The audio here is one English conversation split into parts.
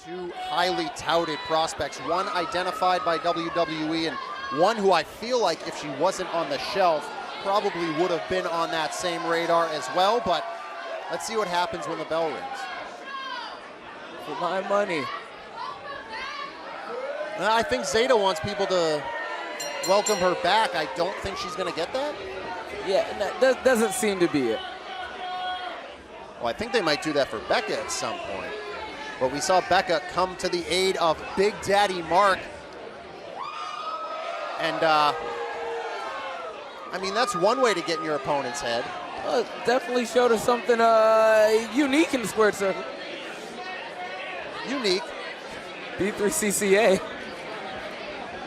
Two highly touted prospects, one identified by WWE and one who I feel like if she wasn't on the shelf probably would have been on that same radar as well, but let's see what happens when the bell rings. For my money. I think Zeta wants people to welcome her back. I don't think she's going to get that. Yeah, that doesn't seem to be it. Well, I think they might do that for Becca at some point. But we saw Becca come to the aid of Big Daddy Mark. And, I mean, that's one way to get in your opponent's head. Definitely showed us something unique in the squared circle. Unique. B3CCA.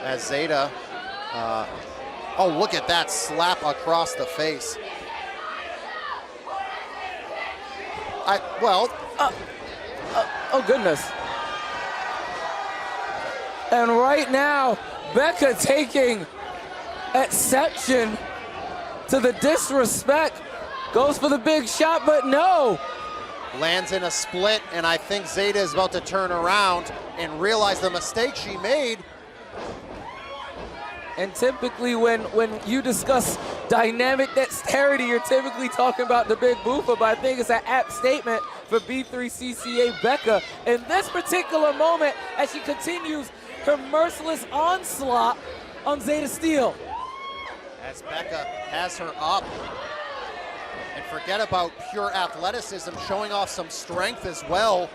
As Zeta, oh, look at that slap across the face. Oh, goodness. And right now, Becca taking exception to the disrespect. Goes for the big shot, but no. Lands in a split, and I think Zeta is about to turn around and realize the mistake she made. And typically when you discuss dynamic dexterity, you're typically talking about the big boofa, but I think it's an apt statement for B3CCA Becca in this particular moment as she continues her merciless onslaught on Zeta Steel. As Becca has her up. And forget about pure athleticism, showing off some strength as well,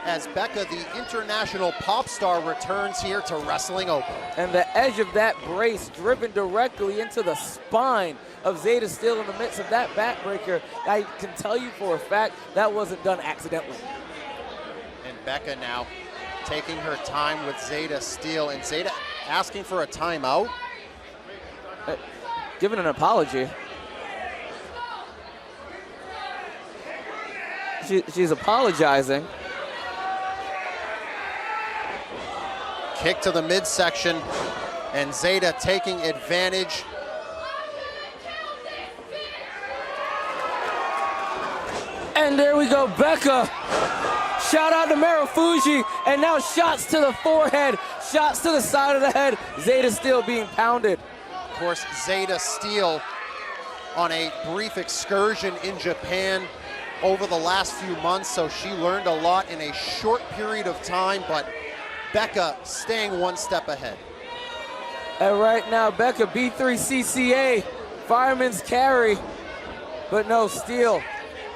as Becca, the international pop star, returns here to Wrestling Open. And the edge of that brace driven directly into the spine of Zeta Steel in the midst of that backbreaker. I can tell you for a fact that wasn't done accidentally. And Becca now taking her time with Zeta Steel, and Zeta asking for a timeout. Giving an apology. She's apologizing. Kick to the midsection, and Zeta taking advantage. And there we go, Becca. Shout out to Marufuji, and now shots to the forehead, shots to the side of the head. Zeta Steel being pounded. Of course, Zeta Steel on a brief excursion in Japan over the last few months, so she learned a lot in a short period of time, but Becca staying one step ahead. And right now, Becca, B3CCA, fireman's carry, but no, Steel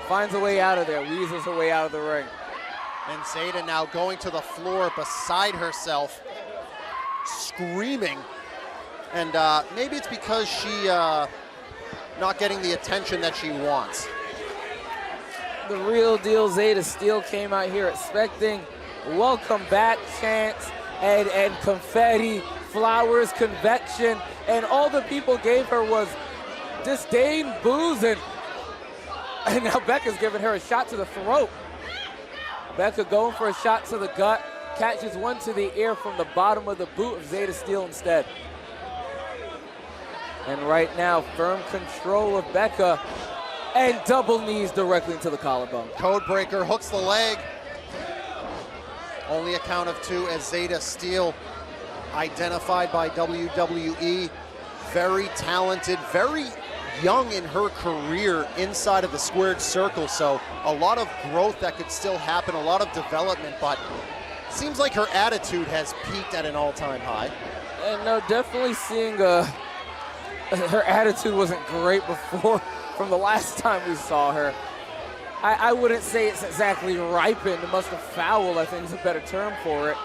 finds a way out of there, weasels her way out of the ring. And Zeta now going to the floor beside herself, screaming. And maybe it's because she not getting the attention that she wants. The real deal Zeta Steel came out here expecting welcome back chants and confetti, flowers, convection, and all the people gave her was disdain, boos, and now Becca's giving her a shot to the throat. Becca going for a shot to the gut, catches one to the ear from the bottom of the boot of Zeta Steel instead. And right now, firm control of Becca, and double knees directly into the collarbone. Codebreaker hooks the leg. Only a count of two as Zeta Steel, identified by WWE, very talented, very young in her career inside of the squared circle, so a lot of growth that could still happen, a lot of development, but seems like her attitude has peaked at an all-time high. And no, definitely seeing her attitude wasn't great before from the last time we saw her. I wouldn't say it's exactly ripened. It must have fouled, I think is a better term for it.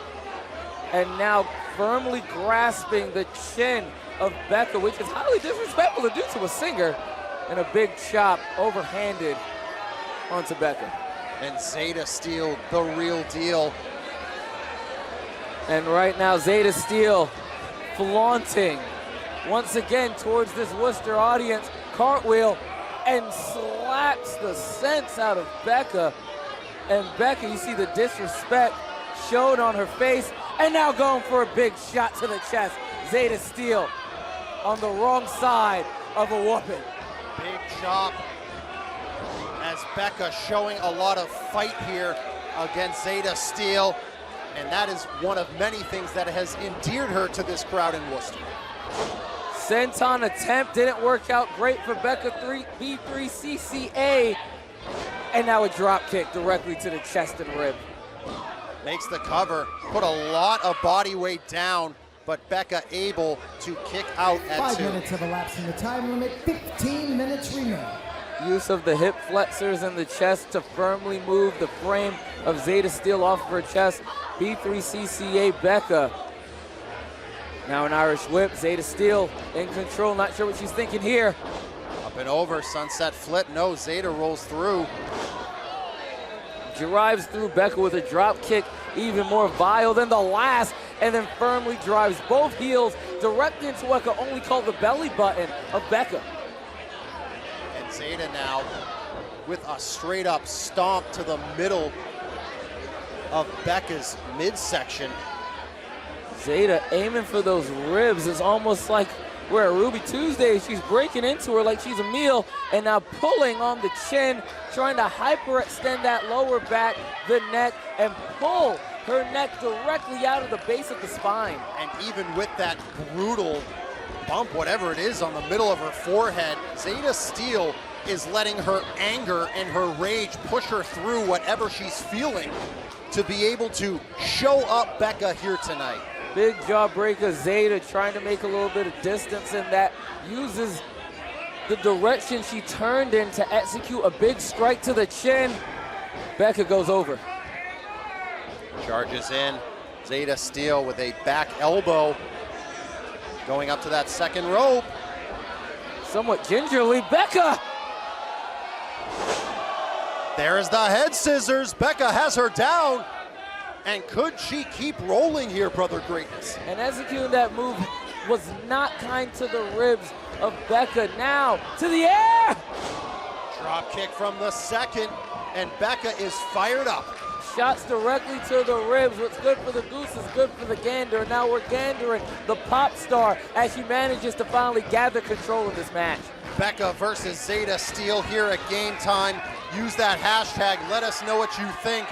And now firmly grasping the chin of Becca, which is highly disrespectful to do to a singer, and a big chop overhanded onto Becca. And Zeta Steel, the real deal. And right now, Zeta Steel flaunting once again towards this Worcester audience, cartwheel, and slaps the sense out of Becca. And Becca, you see the disrespect showed on her face, and now going for a big shot to the chest. Zeta Steel on the wrong side of a whooping. Big chop as Becca showing a lot of fight here against Zeta Steel. And that is one of many things that has endeared her to this crowd in Worcester. Senton attempt didn't work out great for Becca. B3CCA. And now a drop kick directly to the chest and rib. Makes the cover, put a lot of body weight down, but Becca able to kick out at 5 2. minutes have elapsed in the time limit, 15 minutes remain. Use of the hip flexors in the chest to firmly move the frame of Zeta Steel off of her chest. B3CCA Becca. Now an Irish whip, Zeta Steel in control, not sure what she's thinking here. Up and over, sunset flip, no, Zeta rolls through. Drives through Becca with a drop kick, even more vile than the last, and then firmly drives both heels directly into what could only call the belly button of Becca. And Zeta now with a straight up stomp to the middle of Becca's midsection. Zeta aiming for those ribs. It's almost like we're at Ruby Tuesday. She's breaking into her like she's a meal, and now pulling on the chin, trying to hyperextend that lower back, the neck, and pull her neck directly out of the base of the spine. And even with that brutal bump, whatever it is, on the middle of her forehead, Zeta Steel is letting her anger and her rage push her through whatever she's feeling to be able to show up Becca here tonight. Big jawbreaker, Zeta trying to make a little bit of distance, and that uses the direction she turned in to execute a big strike to the chin. Becca goes over. Charges in, Zeta Steel with a back elbow. Going up to that second rope. Somewhat gingerly, Becca! There's the head scissors, Becca has her down. And could she keep rolling here, Brother Greatness? And executing that move was not kind to the ribs of Becca. Now to the air! Drop kick from the second, and Becca is fired up. Shots directly to the ribs. What's good for the goose is good for the gander. Now we're gandering the pop star as she manages to finally gather control of this match. Becca versus Zeta Steel here at Game Time. Use that hashtag, let us know what you think,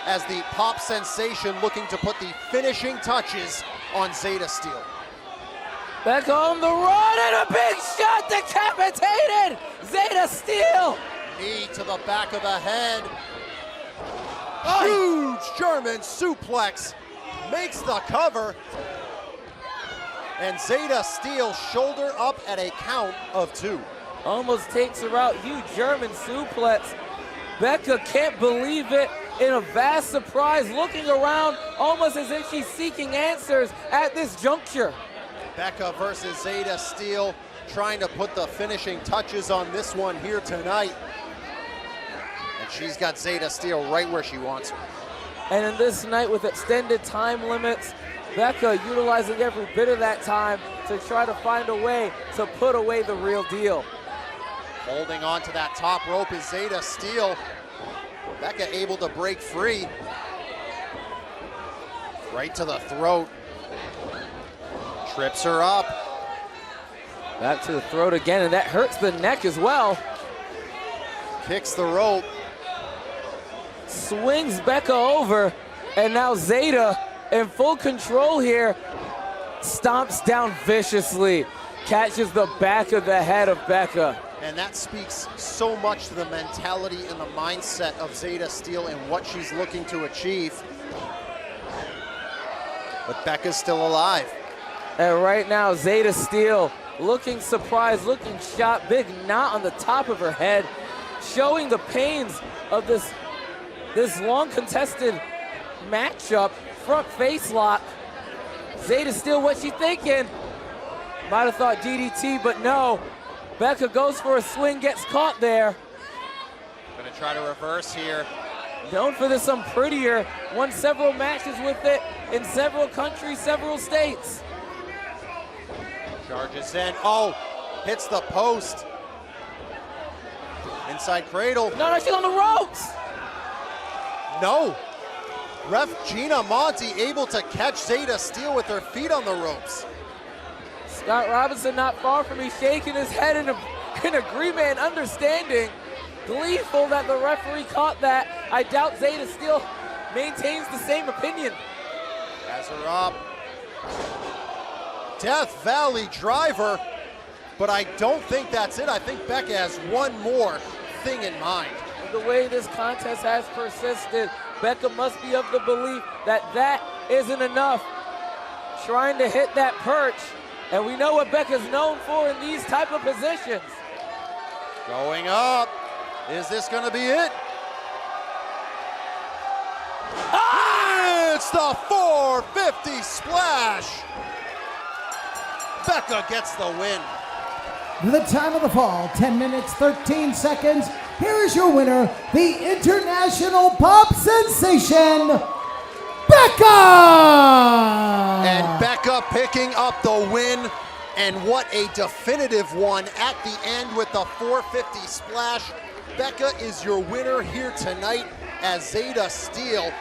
as the pop sensation looking to put the finishing touches on Zeta Steel. Becca on the run, and a big shot decapitated! Zeta Steel! Knee to the back of the head. Huge German suplex makes the cover. And Zeta Steel shoulder up at a count of 2. Almost takes her out, huge German suplex. Becca can't believe it. In a vast surprise, looking around almost as if she's seeking answers at this juncture. Becca versus Zeta Steel, trying to put the finishing touches on this one here tonight. And she's got Zeta Steel right where she wants her. And in this night with extended time limits, Becca utilizing every bit of that time to try to find a way to put away the real deal. Holding on to that top rope is Zeta Steel. Becca able to break free. Right to the throat. Trips her up. Back to the throat again, and that hurts the neck as well. Kicks the rope. Swings Becca over, and now Zeta in full control here. Stomps down viciously. Catches the back of the head of Becca. And that speaks so much to the mentality and the mindset of Zeta Steel and what she's looking to achieve. But Becca's still alive. And right now, Zeta Steel looking surprised, looking shocked, big knot on the top of her head, showing the pains of this long contested matchup, front face lock. Zeta Steel, what's she thinking? Might have thought DDT, but no. Becca goes for a swing, gets caught there. Gonna try to reverse here. Known for this Unprettier, won several matches with it in several countries, several states. Charges in, oh, hits the post. Inside cradle. No, she's on the ropes. No. Ref Gina Monty able to catch Zeta Steel with her feet on the ropes. Scott Robinson not far from me, shaking his head in agreement and understanding. Gleeful that the referee caught that. I doubt Zeta Steel maintains the same opinion. Has her up. Death Valley driver, but I don't think that's it. I think Becca has one more thing in mind. The way this contest has persisted, Becca must be of the belief that that isn't enough. Trying to hit that perch, and we know what Becca's known for in these type of positions. Going up. Is this gonna be it? It's the 450 splash. Becca gets the win. The time of the fall, 10 minutes, 13 seconds. Here is your winner, the international pop sensation, Becca! And Becca picking up the win, and what a definitive one at the end with the 450 splash. Becca is your winner here tonight, as Zeta Steel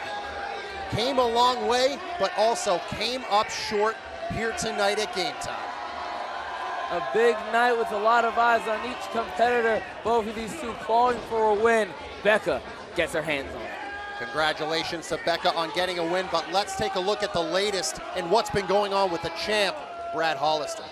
came a long way, but also came up short here tonight at Game Time. A big night with a lot of eyes on each competitor. Both of these two clawing for a win. Becca gets her hands on it. Congratulations to Becca on getting a win, but let's take a look at the latest and what's been going on with the champ, Brad Hollister.